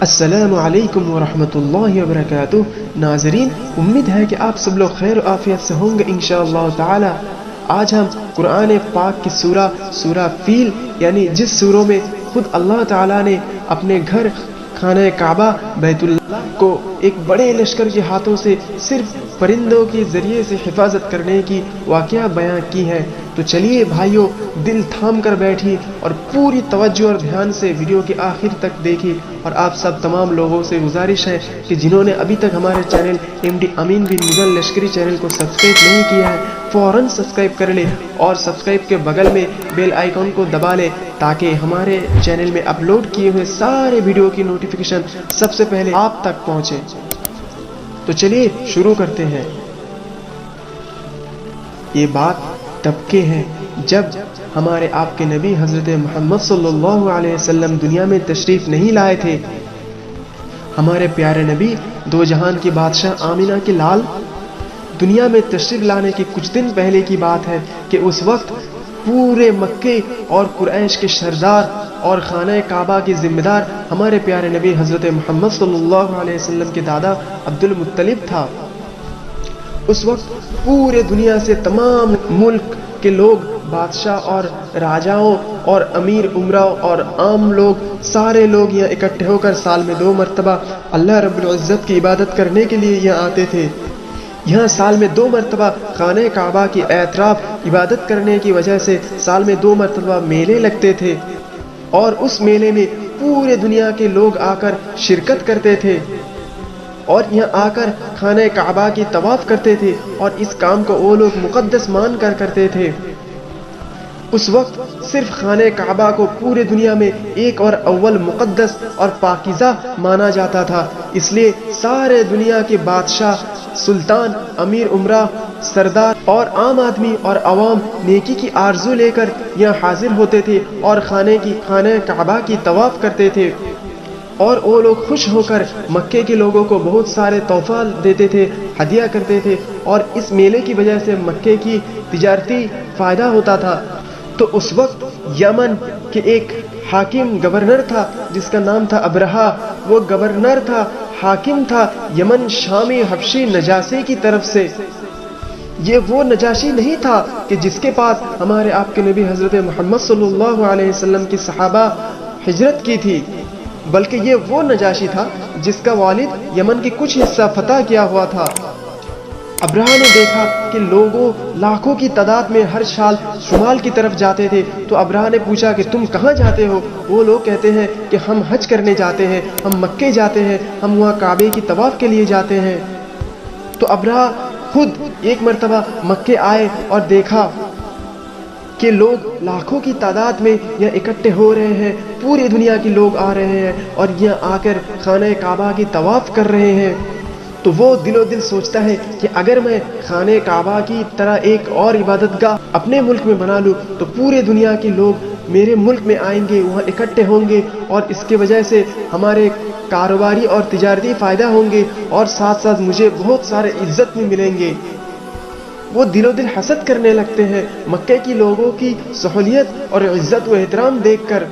السلام علیکم ورحمۃ اللہ وبرکاتہ۔ ناظرین، امید ہے کہ آپ سب لوگ خیر و عافیت سے ہوں گے انشاءاللہ تعالی۔ آج ہم قرآن پاک کی سورہ فیل یعنی جس سوروں میں خود اللہ تعالی نے اپنے گھر خانہ کعبہ بیت اللہ کو ایک بڑے لشکر کے ہاتھوں سے صرف پرندوں کے ذریعے سے حفاظت کرنے کی واقعہ بیان کی ہے، تو چلیے بھائیوں، دل تھام کر بیٹھیے اور پوری توجہ اور دھیان سے ویڈیو کے آخر تک دیکھیے۔ اور آپ سب تمام لوگوں سے گزارش ہے کہ جنہوں نے ابھی تک ہمارے چینل MD امین بن مغل لشکری چینل کو سبسکرائب نہیں کیا ہے، فوراً سبسکرائب کر لے اور سبسکرائب کے بغل میں بیل آئیکن کو دبا لے تاکہ ہمارے چینل میں اپلوڈ کیے ہوئے سارے ویڈیو کی نوٹیفیکیشن سب سے پہلے آپ تک پہنچے۔ تو چلیے شروع کرتے ہیں۔ یہ بات تب کے ہے جب ہمارے آپ کے نبی حضرت محمد صلی اللہ علیہ وسلم دنیا میں تشریف نہیں لائے تھے۔ ہمارے پیارے نبی دو جہان کی بادشاہ آمینہ کے لال دنیا میں تشریف لانے کے کچھ دن پہلے کی بات ہے کہ اس وقت پورے مکے اور قریش کے سردار اور خانہ کعبہ کے ذمہ دار ہمارے پیارے نبی حضرت محمد صلی اللہ علیہ وسلم کے دادا عبد المطلب تھا۔ اس وقت پورے دنیا سے تمام ملک کے لوگ، بادشاہ اور راجاؤں اور امیر امراء اور عام لوگ، سارے لوگ یہاں اکٹھے ہو کر سال میں 2 مرتبہ اللہ رب العزت کی عبادت کرنے کے لیے یہاں آتے تھے۔ یہاں سال میں 2 مرتبہ خانہ کعبہ کی اعتراف عبادت کرنے کی وجہ سے سال میں 2 مرتبہ میلے لگتے تھے، اور اس میلے میں پورے دنیا کے لوگ آ کر شرکت کرتے تھے اور یہاں آ کر خانہ کعبہ کی طواف کرتے تھے، اور اس کام کو وہ لوگ مقدس مان کر کرتے تھے۔ اس وقت صرف خانہ کعبہ کو پورے دنیا میں ایک اور اول مقدس اور پاکیزہ مانا جاتا تھا، اس لیے سارے دنیا کے بادشاہ، سلطان، امیر امراء، سردار اور عام آدمی اور عوام نیکی کی آرزو لے کر یہاں حاضر ہوتے تھے اور خانہ کعبہ کی طواف کرتے تھے، اور وہ لوگ خوش ہو کر مکے کے لوگوں کو بہت سارے تحفہ دیتے تھے، ہدیہ کرتے تھے، اور اس میلے کی وجہ سے مکے کی تجارتی فائدہ ہوتا تھا۔ تو اس وقت یمن کے ایک حاکم گورنر تھا جس کا نام تھا ابرہہ۔ وہ گورنر تھا، حاکم تھا یمن شامی حبشی نجاشی کی طرف سے۔ یہ وہ نجاشی نہیں تھا کہ جس کے پاس ہمارے آپ کے نبی حضرت محمد صلی اللہ علیہ وسلم کی صحابہ ہجرت کی تھی، بلکہ یہ وہ نجاشی تھا جس کا والد یمن کی کچھ حصہ فتح کیا ہوا تھا۔ ابرہہ نے دیکھا کہ لوگوں لاکھوں کی تعداد میں ہر سال شمال کی طرف جاتے تھے، تو ابرہہ نے پوچھا کہ تم کہاں جاتے ہو؟ وہ لوگ کہتے ہیں کہ ہم حج کرنے جاتے ہیں، ہم مکے جاتے ہیں، ہم وہاں کعبے کی طواف کے لیے جاتے ہیں۔ تو ابرہہ خود ایک مرتبہ مکے آئے اور دیکھا کہ لوگ لاکھوں کی تعداد میں یہاں اکٹھے ہو رہے ہیں، پوری دنیا کے لوگ آ رہے ہیں اور یہاں آ کر خانہ کعبہ کی طواف کر رہے ہیں۔ تو وہ دل و دل سوچتا ہے کہ اگر میں خانہ کعبہ کی طرح ایک اور عبادت گاہ اپنے ملک میں بنا لوں تو پورے دنیا کے لوگ میرے ملک میں آئیں گے، وہاں اکٹھے ہوں گے، اور اس کی وجہ سے ہمارے کاروباری اور تجارتی فائدہ ہوں گے، اور ساتھ ساتھ مجھے بہت سارے عزت بھی ملیں گے۔ وہ دل و دل حسد کرنے لگتے ہیں مکے کی لوگوں کی سہولیت اور عزت و احترام دیکھ کر،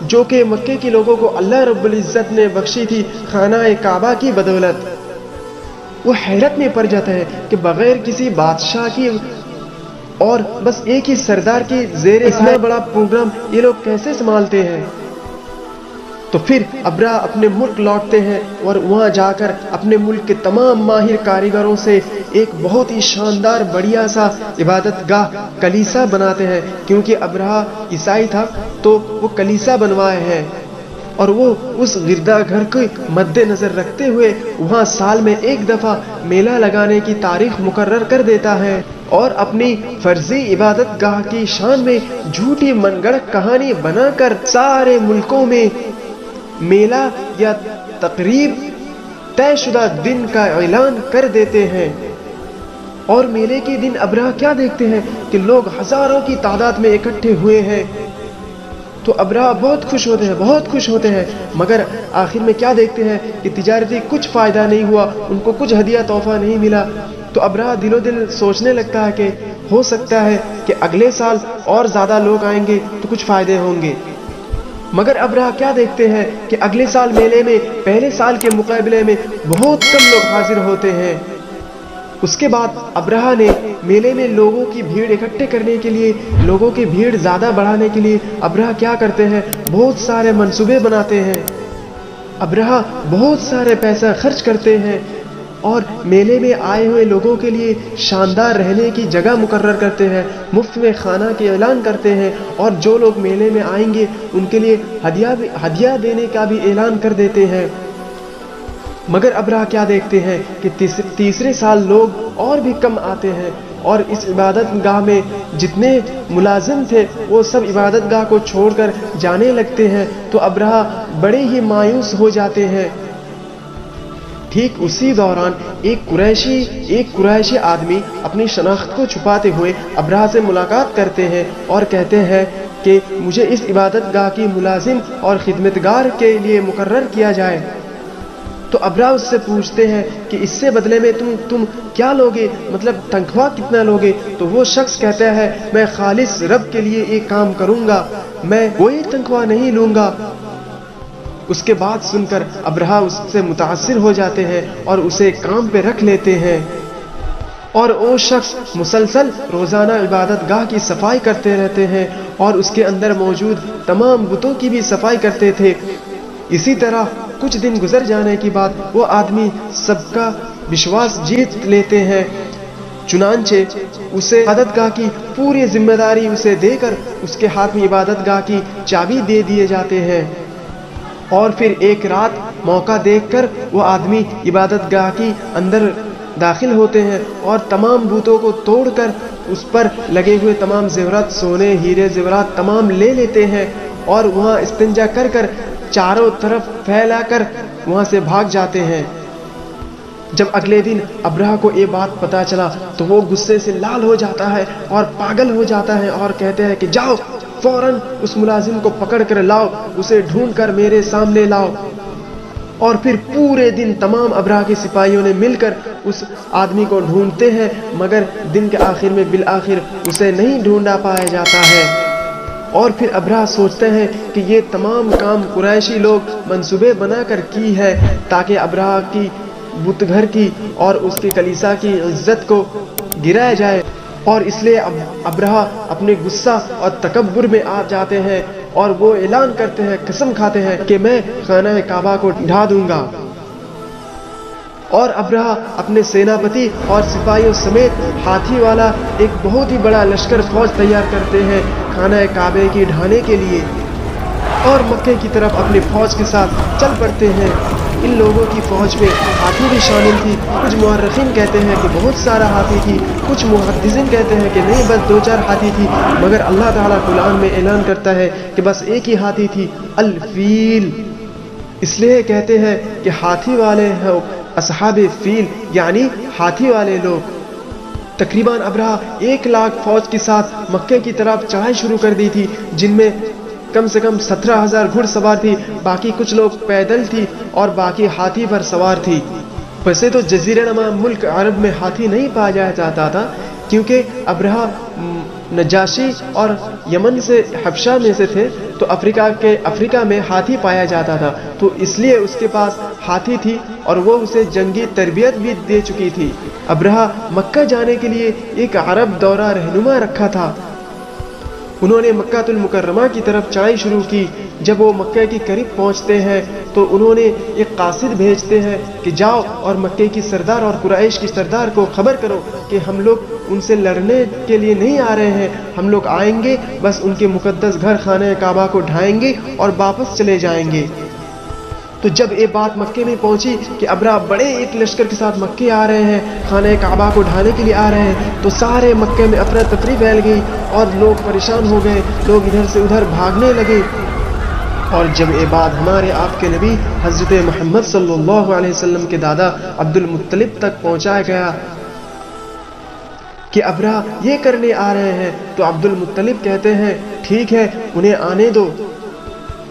جو کہ مکے کے لوگوں کو اللہ رب العزت نے بخشی تھی خانہ کعبہ کی بدولت۔ وہ حیرت میں پڑ جاتا ہے کہ بغیر کسی بادشاہ کی اور بس ایک ہی سردار کی زیر اتنا بڑا پروگرام یہ لوگ کیسے سنبھالتے ہیں۔ تو پھر ابرہہ اپنے ملک لوٹتے ہیں اور وہاں جا کر اپنے ملک کے تمام ماہر کاریگروں سے ایک بہت ہی شاندار بڑھیا سا عبادت گاہ کلیسا بناتے ہیں، کیونکہ ابرہہ عیسائی تھا تو وہ کلیسا بنوائے ہیں، اور وہ اس گردا گھر کو مد نظر رکھتے ہوئے وہاں سال میں 1 دفعہ میلہ لگانے کی تاریخ مقرر کر دیتا ہے، اور اپنی فرضی عبادت گاہ کی شان میں جھوٹی من گڑھ کہانی بنا کر سارے ملکوں میں میلہ یا تقریب طے شدہ دن کا اعلان کر دیتے ہیں۔ اور میلے کے دن ابرہہ کیا دیکھتے ہیں کہ لوگ ہزاروں کی تعداد میں اکٹھے ہوئے ہیں، تو ابرہہ بہت خوش ہوتے ہیں، مگر آخر میں کیا دیکھتے ہیں کہ تجارتی کچھ فائدہ نہیں ہوا، ان کو کچھ ہدیہ تحفہ نہیں ملا۔ تو ابرہہ دل و دل سوچنے لگتا ہے کہ ہو سکتا ہے کہ اگلے سال اور زیادہ لوگ آئیں گے تو کچھ فائدے ہوں گے۔ مگر ابرہہ کیا دیکھتے ہیں کہ اگلے سال میلے میں پہلے سال کے مقابلے میں بہت کم لوگ حاضر ہوتے ہیں۔ اس کے بعد ابرہہ نے میلے میں لوگوں کی بھیڑ اکٹھے کرنے کے لیے، لوگوں کی بھیڑ زیادہ بڑھانے کے لیے ابرہہ کیا کرتے ہیں، بہت سارے منصوبے بناتے ہیں۔ ابرہہ بہت سارے پیسہ خرچ کرتے ہیں اور میلے میں آئے ہوئے لوگوں کے لیے شاندار رہنے کی جگہ مقرر کرتے ہیں، مفت میں کھانا کے اعلان کرتے ہیں، اور جو لوگ میلے میں آئیں گے ان کے لیے ہدیہ دینے کا بھی اعلان کر دیتے ہیں۔ مگر ابرہہ کیا دیکھتے ہیں کہ تیسرے سال لوگ اور بھی کم آتے ہیں، اور اس عبادت گاہ میں جتنے ملازم تھے وہ سب عبادت گاہ کو چھوڑ کر جانے لگتے ہیں، تو ابرہہ بڑے ہی مایوس ہو جاتے ہیں۔ ٹھیک اسی دوران ایک قریشی آدمی اپنی شناخت کو چھپاتے ہوئے ابرہہ سے ملاقات کرتے ہیں اور کہتے ہیں کہ مجھے اس عبادت گاہ کی ملازم اور خدمتگار کے لیے مقرر کیا جائے۔ تو ابرہہ اس سے پوچھتے ہیں کہ اس سے بدلے میں تم کیا لوگے، مطلب تنخواہ کتنا لوگے؟ تو وہ شخص کہتا ہے میں خالص رب کے لیے ایک کام کروں گا، میں کوئی تنخواہ نہیں لوں گا۔ اس کے بعد سن کر ابرہہ اس سے متاثر ہو جاتے ہیں اور اسے کام پہ رکھ لیتے ہیں، اور وہ شخص مسلسل روزانہ عبادت گاہ کی صفائی کرتے رہتے ہیں اور اس کے اندر موجود تمام بتوں کی بھی صفائی کرتے تھے۔ اسی طرح کچھ دن گزر جانے کے بعد وہ آدمی سب کا وشواس جیت لیتے ہیں، چنانچہ اسے عبادت گاہ کی پوری ذمہ داری اسے دے کر اس کے ہاتھ میں عبادت گاہ کی چابی دے دیے جاتے ہیں۔ اور پھر ایک رات موقع دیکھ کر وہ آدمی عبادت گاہ کی اندر داخل ہوتے ہیں اور تمام بتوں کو توڑ کر اس پر لگے ہوئے تمام زیورات، سونے، ہیرے، زیورات تمام لے لیتے ہیں، اور وہاں استنجا کر کر چاروں طرف پھیلا کر وہاں سے بھاگ جاتے ہیں۔ جب اگلے دن ابرہہ کو یہ بات پتا چلا تو وہ غصے سے لال ہو جاتا ہے اور پاگل ہو جاتا ہے اور کہتے ہیں کہ جاؤ فوراً اس ملازم کو پکڑ کر لاؤ، اسے ڈھونڈ کر میرے سامنے لاؤ۔ اور پھر پورے دن تمام ابرہہ کے سپاہیوں نے مل کر اس آدمی کو ڈھونڈتے ہیں، مگر دن کے آخر میں بالآخر اسے نہیں ڈھونڈا پایا جاتا ہے۔ اور پھر ابرہہ سوچتے ہیں کہ یہ تمام کام قریشی لوگ منصوبے بنا کر کی ہے تاکہ ابرہہ کی بت گھر کی اور اس کی کلیسا کی عزت کو گرایا جائے، اور اس لیے ابرہہ اپنے غصہ اور تکبر میں آ جاتے ہیں اور وہ اعلان کرتے ہیں، قسم کھاتے ہیں کہ میں خانہ کعبہ کو ڈھا دوں گا۔ اور ابرہہ اپنے سیناپتی اور سپاہیوں سمیت ہاتھی والا ایک بہت ہی بڑا لشکر فوج تیار کرتے ہیں خانہ کعبے کی ڈھانے کے لیے، اور مکے کی طرف اپنی فوج کے ساتھ چل پڑتے ہیں۔ ان لوگوں کی فوج میں ہاتھی بھی شامل تھی، کچھ مورخین کہتے ہیں کہ بہت سارا ہاتھی تھی، کچھ محدثین کہتے ہیں کہ نہیں بس 2-4 ہاتھی تھی، مگر اللہ تعالیٰ قرآن میں اعلان کرتا ہے کہ بس ایک ہی ہاتھی تھی، الفیل۔ اس لیے کہتے ہیں کہ ہاتھی والے ہیں اصحاب فیل، یعنی ہاتھی والے لوگ۔ تقریباً ابرہہ 1 لاکھ فوج کے ساتھ مکے کی طرف چڑھائی شروع کر دی تھی، جن میں کم سے کم 17,000 گھڑ سوار تھی، باقی کچھ لوگ پیدل تھی اور باقی ہاتھی پر سوار تھی۔ ویسے تو جزیرہ نما ملک عرب میں ہاتھی نہیں پایا جاتا تھا، کیونکہ ابرہہ نجاشی اور یمن سے حبشہ میں سے تھے، تو افریقہ میں ہاتھی پایا جاتا تھا، تو اس لیے اس کے پاس ہاتھی تھی اور وہ اسے جنگی تربیت بھی دے چکی تھی۔ ابرہہ مکہ جانے کے لیے ایک عرب دورہ رہنما رکھا تھا۔ انہوں نے مکہ المکرمہ کی طرف چڑھائی شروع کی۔ جب وہ مکہ کے قریب پہنچتے ہیں تو انہوں نے ایک قاصد بھیجتے ہیں کہ جاؤ اور مکے کی سردار اور قریش کی سردار کو خبر کرو کہ ہم لوگ ان سے لڑنے کے لیے نہیں آ رہے ہیں، ہم لوگ آئیں گے، بس ان کے مقدس گھر خانہ کعبہ کو ڈھائیں گے اور واپس چلے جائیں گے۔ تو جب یہ بات مکے میں پہنچی کہ ابرہہ بڑے ایک لشکر کے ساتھ مکے آ رہے ہیں، خانہ کعبہ کو ڈھانے کے لیے آ رہے ہیں، تو سارے مکے میں افراتفری پھیل گئی اور لوگ پریشان ہو گئے، لوگ ادھر سے ادھر بھاگنے لگے۔ اور جب یہ بات ہمارے آپ کے نبی حضرت محمد صلی اللہ علیہ وسلم کے دادا عبد المطلب تک پہنچایا گیا کہ ابرہہ یہ کرنے آ رہے ہیں، تو عبد المطلب کہتے ہیں ٹھیک ہے انہیں آنے دو۔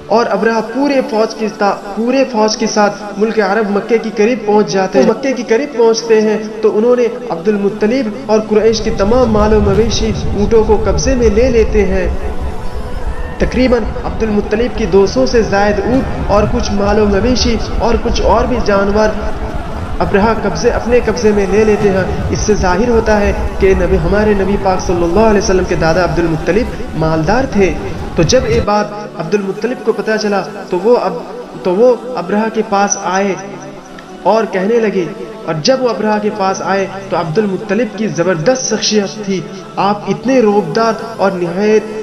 اور ابرہہ پورے فوج کے ساتھ ملک عرب مکے کی قریب پہنچ جاتے ہیں۔ مکے کی قریب پہنچتے ہیں تو انہوں نے عبد المطلب اور قریش کے تمام مال و مویشی اونٹوں کو قبضے میں لے لیتے ہیں۔ تقریباً عبد المطلب کی 200 سے زائد اونٹ اور کچھ مال و مویشی اور کچھ اور بھی جانور ابرہہ اپنے قبضے میں لے لیتے ہیں۔ اس سے ظاہر ہوتا ہے کہ ہمارے نبی پاک صلی اللہ علیہ وسلم کے دادا عبد المطلب مالدار تھے۔ تو جب یہ بات عبد المطلب کو پتہ چلا تو وہ ابرہہ کے پاس آئے اور کہنے لگے، اور جب وہ ابرہہ کے پاس آئے تو عبد المطلب کی زبردست شخصیت تھی، آپ اتنے روبدار اور نہایت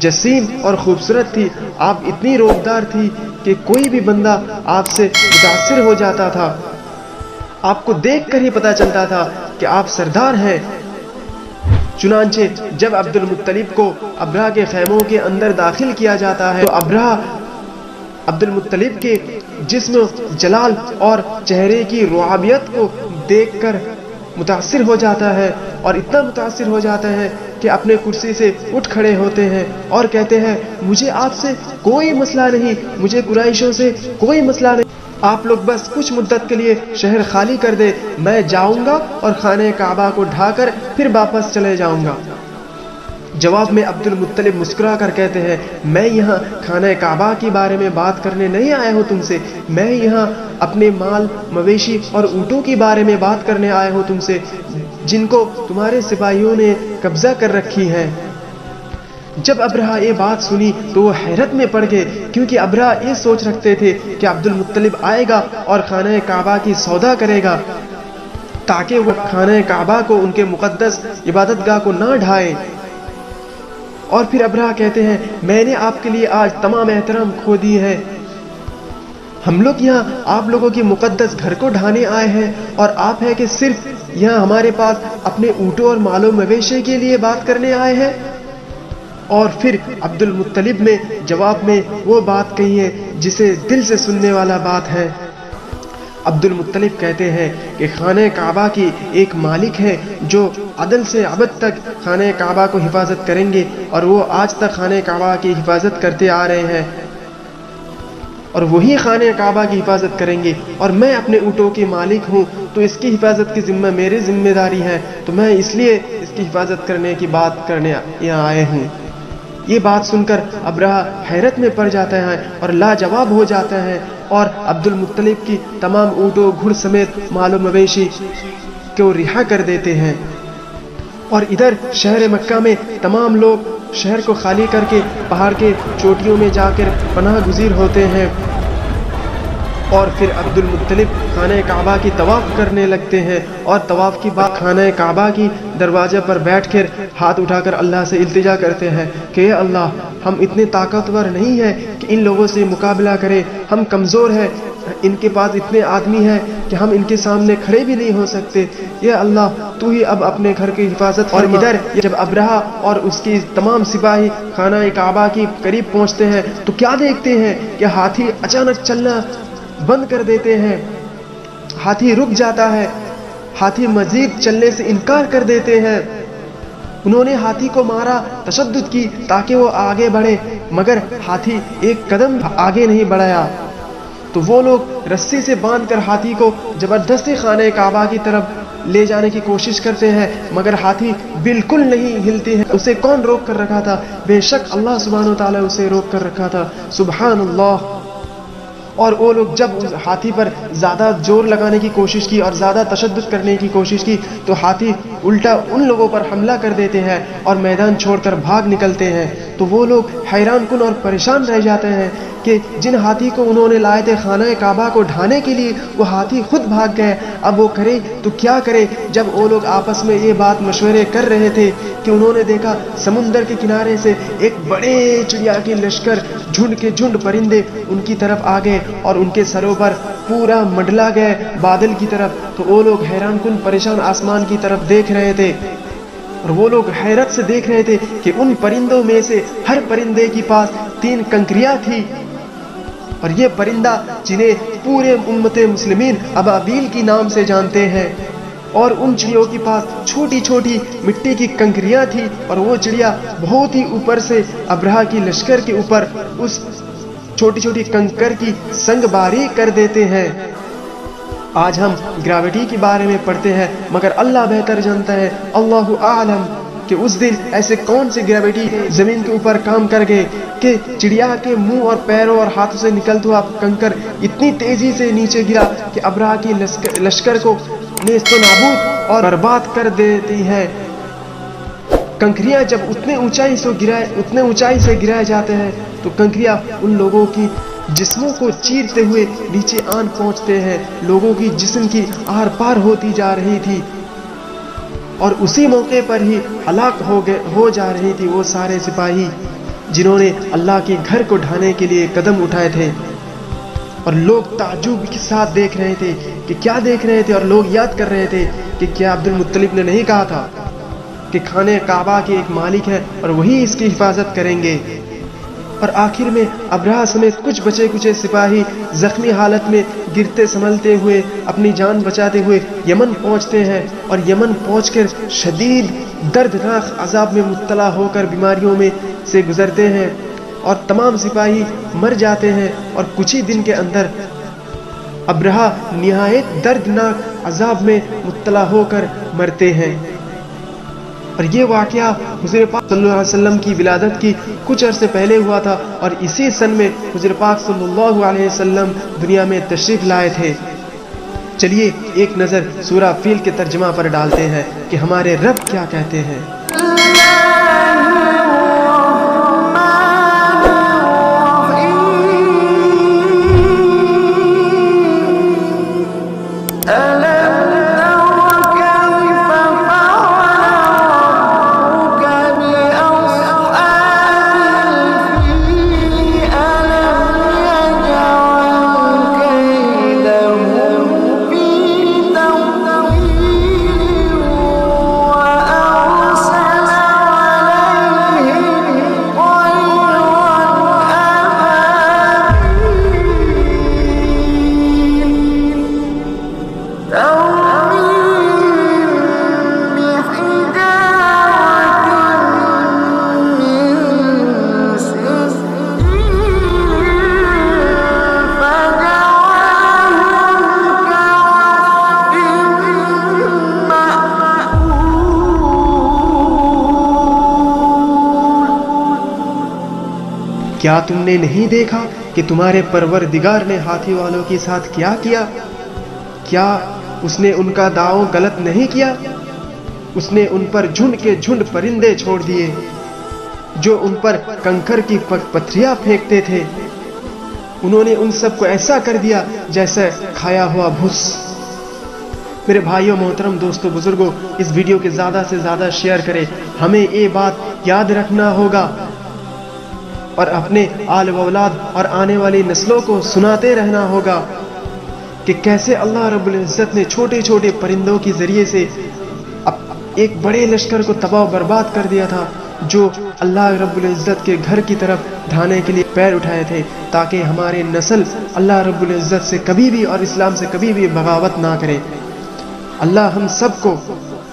جسیم اور خوبصورت تھی، آپ اتنی روبدار تھی کہ کوئی بھی بندہ آپ سے متاثر ہو جاتا تھا، آپ کو دیکھ کر ہی پتا چلتا تھا کہ آپ سردار ہیں۔ چنانچہ جب عبد المطلب کو ابرہہ کے خیموں کے اندر داخل کیا جاتا ہے تو ابرہہ عبد المطلب کے جسم جلال اور چہرے کی رعابیت کو دیکھ کر متاثر ہو جاتا ہے، اور اتنا متاثر ہو جاتا ہے کہ اپنے کرسی سے اٹھ کھڑے ہوتے ہیں اور کہتے ہیں، مجھے آپ سے کوئی مسئلہ نہیں، مجھے قریشوں سے کوئی مسئلہ نہیں، آپ لوگ بس کچھ مدت کے لیے شہر خالی کر دے، میں جاؤں گا اور خانہ کعبہ کو ڈھا کر پھر واپس چلے جاؤں گا۔ جواب میں عبد المطلب مسکرا کر کہتے ہیں، میں یہاں خانہ کعبہ کے بارے میں بات کرنے نہیں آیا ہوں تم سے، میں یہاں اپنے مال مویشی اور اونٹوں کے بارے میں بات کرنے آیا ہوں تم سے، جن کو تمہارے سپاہیوں نے قبضہ کر رکھی ہے۔ جب ابرہہ یہ بات سنی تو وہ حیرت میں پڑ گئے، کیونکہ ابرہہ یہ سوچ رکھتے تھے کہ عبد المطلب آئے گا اور خانہ کعبہ کی سودا کرے گا تاکہ وہ خانہ کعبہ کو، ان کے مقدس عبادت گاہ کو نہ ڈھائے۔ اور پھر ابرہہ کہتے ہیں، میں نے آپ کے لیے آج تمام احترام کھو دی ہے، ہم لوگ یہاں آپ لوگوں کی مقدس گھر کو ڈھانے آئے ہیں، اور آپ ہے کہ صرف یہاں ہمارے پاس اپنے اونٹوں اور مال و مویشی کے لیے بات کرنے آئے ہیں۔ اور پھر عبد المطلب نے جواب میں وہ بات کہی ہے جسے دل سے سننے والا بات ہے۔ عبد المطلب کہتے ہیں کہ خانہ کعبہ کی ایک مالک ہے جو عدل سے ابد تک خانہ کعبہ کو حفاظت کریں گے، اور وہ آج تک خانہ کعبہ کی حفاظت کرتے آ رہے ہیں، اور وہی خانہ کعبہ کی حفاظت کریں گے، اور میں اپنے اونٹوں کے مالک ہوں تو اس کی حفاظت کی ذمہ میری ذمہ داری ہے، تو میں اس لیے اس کی حفاظت کرنے کی بات کرنے یہاں آئے ہوں۔ یہ بات سن کر ابرہہ حیرت میں پڑ جاتا ہے اور لاجواب ہو جاتا ہے، اور عبد المطلب کی تمام اونٹوں گھڑ سمیت مال و مویشی کو رہا کر دیتے ہیں، اور ادھر شہر مکہ میں تمام لوگ شہر کو خالی کر کے پہاڑ کے چوٹیوں میں جا کر پناہ گزیر ہوتے ہیں، اور پھر عبد المطلب خانہ کعبہ کی طواف کرنے لگتے ہیں، اور طواف کی بعد خانہ کعبہ کی دروازے پر بیٹھ کر ہاتھ اٹھا کر اللہ سے التجا کرتے ہیں کہ اے اللہ، ہم اتنے طاقتور نہیں ہیں کہ ان لوگوں سے مقابلہ کریں، ہم کمزور ہیں، ان کے پاس اتنے آدمی ہیں کہ ہم ان کے سامنے کھڑے بھی نہیں ہو سکتے، یہ اللہ تو ہی اب اپنے گھر کی حفاظت۔ اور ادھر جب ابرہہ اور اس کی تمام سپاہی خانہ کعبہ کی قریب پہنچتے ہیں تو کیا دیکھتے ہیں کہ ہاتھی اچانک چلنا بند کر دیتے ہیں، ہاتھی رک جاتا ہے، ہاتھی مزید چلنے سے انکار کر دیتے ہیں، انہوں نے ہاتھی کو مارا، تشدد کی تاکہ وہ آگے بڑھے، مگر ہاتھی ایک قدم آگے نہیں بڑھایا، تو وہ لوگ رسی سے باندھ کر ہاتھی کو زبردستی خانہ کعبہ کی طرف لے جانے کی کوشش کرتے ہیں، مگر ہاتھی بالکل نہیں ہلتے ہیں۔ اسے کون روک کر رکھا تھا؟ بے شک اللہ سبحانہ وتعالی اسے روک کر رکھا تھا، سبحان اللہ۔ اور وہ لوگ جب اس ہاتھی پر زیادہ زور لگانے کی کوشش کی اور زیادہ تشدد کرنے کی کوشش کی تو ہاتھی الٹا ان لوگوں پر حملہ کر دیتے ہیں اور میدان چھوڑ کر بھاگ نکلتے ہیں۔ تو وہ لوگ حیران کن اور پریشان رہ جاتے ہیں کہ جن ہاتھی کو انہوں نے لائے تھے خانہ کعبہ کو ڈھانے کے لیے، وہ ہاتھی خود بھاگ گئے، اب وہ کرے تو کیا کرے؟ جب وہ لوگ آپس میں یہ بات مشورے کر رہے تھے کہ انہوں نے دیکھا سمندر کے کنارے سے ایک بڑے چڑیا کی لشکر، جھنڈ کے جھنڈ پرندے ان کی طرف آ گئے اور ان کے سروں پر پورا منڈلا گئے بادل کی طرف۔ تو وہ لوگ حیران کن پریشان آسمان کی طرف دیکھ رہے تھے، اور وہ لوگ حیرت سے دیکھ رہے تھے کہ ان پرندوں میں سے ہر پرندے کے پاس 3 کنکریاں تھی، اور یہ پرندہ جنہیں پورے امت مسلمین ابابیل کی نام سے جانتے ہیں، اور ان چڑیوں کے پاس چھوٹی چھوٹی مٹی کی کنکریاں تھی، اور وہ چڑیا بہت ہی اوپر سے ابرہہ کی لشکر کے اوپر اس چھوٹی چھوٹی کنکر کی سنگ باری کر دیتے ہیں۔ آج ہم گریوٹی کے بارے میں پڑھتے ہیں، مگر اللہ بہتر جانتا ہے، اللہ اعلم۔ کہ اس دن ایسے کون سے گریویٹی زمین کے اوپر کام کر گئے کہ چڑیا کے منہ اور پیروں اور ہاتھوں سے نکلتا ہوا کنکر اتنی تیزی سے نیچے گرا کہ ابرہہ کی لشکر کو نیست و نابود اور برباد کر دیتی ہے۔ کنکریاں جب اتنے اونچائی سے گرائے جاتے ہیں تو کنکریاں ان لوگوں کی جسموں کو چیرتے ہوئے نیچے آن پہنچتے ہیں، لوگوں کی جسم کی آر پار ہوتی جا رہی تھی، اور اسی موقع پر ہی ہلاک ہو جا رہی تھی وہ سارے سپاہی جنہوں نے اللہ کے گھر کو ڈھانے کے لیے قدم اٹھائے تھے۔ اور لوگ تعجب کے ساتھ دیکھ رہے تھے کہ کیا دیکھ رہے تھے، اور لوگ یاد کر رہے تھے کہ کیا عبد المطلب نے نہیں کہا تھا کہ خانہ کعبہ کے ایک مالک ہے اور وہی اس کی حفاظت کریں گے۔ اور آخر میں ابرہہ سمیت کچھ بچے کچے سپاہی زخمی حالت میں گرتے سنبھلتے ہوئے اپنی جان بچاتے ہوئے یمن پہنچتے ہیں، اور یمن پہنچ کر شدید دردناک عذاب میں مبتلا ہو کر بیماریوں میں سے گزرتے ہیں، اور تمام سپاہی مر جاتے ہیں، اور کچھ ہی دن کے اندر ابرہہ نہایت دردناک عذاب میں مبتلا ہو کر مرتے ہیں۔ اور یہ واقعہ حضور پاک صلی اللہ علیہ وسلم کی ولادت کی کچھ عرصے پہلے ہوا تھا، اور اسی سن میں حضور پاک صلی اللہ علیہ وسلم دنیا میں تشریف لائے تھے۔ چلیے ایک نظر سورہ فیل کے ترجمہ پر ڈالتے ہیں کہ ہمارے رب کیا کہتے ہیں۔ کیا تم نے نہیں دیکھا کہ تمہارے پروردگار نے ہاتھی والوں کے ساتھ کیا کیا؟ کیا اس نے ان کا داؤ غلط نہیں کیا؟ اس نے ان پر جھنڈ کے جھنڈ پرندے چھوڑ دیے جو ان پر کنکر کی پتھریاں پھینکتے تھے، انہوں نے ان سب کو ایسا کر دیا جیسے کھایا ہوا بھس۔ میرے بھائیوں، محترم دوستوں، بزرگوں، اس ویڈیو کے زیادہ سے زیادہ شیئر کریں۔ ہمیں یہ بات یاد رکھنا ہوگا اور اپنے آل و اولاد اور آنے والی نسلوں کو سناتے رہنا ہوگا کہ کیسے اللہ رب العزت نے چھوٹے چھوٹے پرندوں کے ذریعے سے ایک بڑے لشکر کو تباہ و برباد کر دیا تھا، جو اللہ رب العزت کے گھر کی طرف ڈھانے کے لیے پیر اٹھائے تھے، تاکہ ہمارے نسل اللہ رب العزت سے کبھی بھی اور اسلام سے کبھی بھی بغاوت نہ کرے۔ اللہ ہم سب کو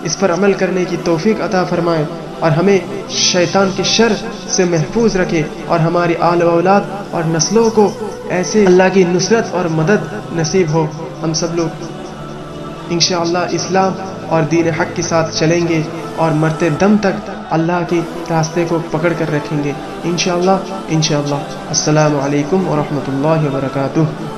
اس پر عمل کرنے کی توفیق عطا فرمائے، اور ہمیں شیطان کی شر سے محفوظ رکھے، اور ہماری آل و اولاد اور نسلوں کو ایسے اللہ کی نصرت اور مدد نصیب ہو۔ ہم سب لوگ انشاءاللہ اسلام اور دین حق کے ساتھ چلیں گے، اور مرتے دم تک اللہ کے راستے کو پکڑ کر رکھیں گے انشاءاللہ۔ السلام علیکم ورحمۃ اللہ وبرکاتہ۔